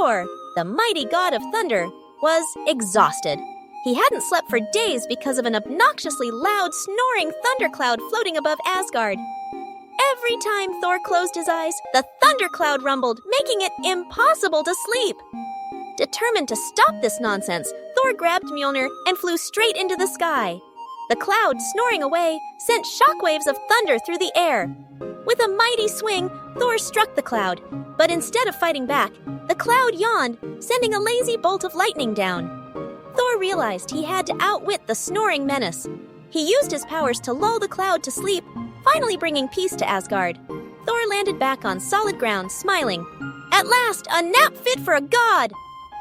Thor, the mighty god of thunder, was exhausted. He hadn't slept for days because of an obnoxiously loud, snoring thundercloud floating above Asgard. Every time Thor closed his eyes, the thundercloud rumbled, making it impossible to sleep. Determined to stop this nonsense, Thor grabbed Mjölnir and flew straight into the sky. The cloud, snoring away, sent shockwaves of thunder through the air. With a mighty swing, Thor struck the cloud, but instead of fighting back, the cloud yawned, sending a lazy bolt of lightning down. Thor realized he had to outwit the snoring menace. He used his powers to lull the cloud to sleep, finally bringing peace to Asgard. Thor landed back on solid ground, smiling. At last, a nap fit for a god!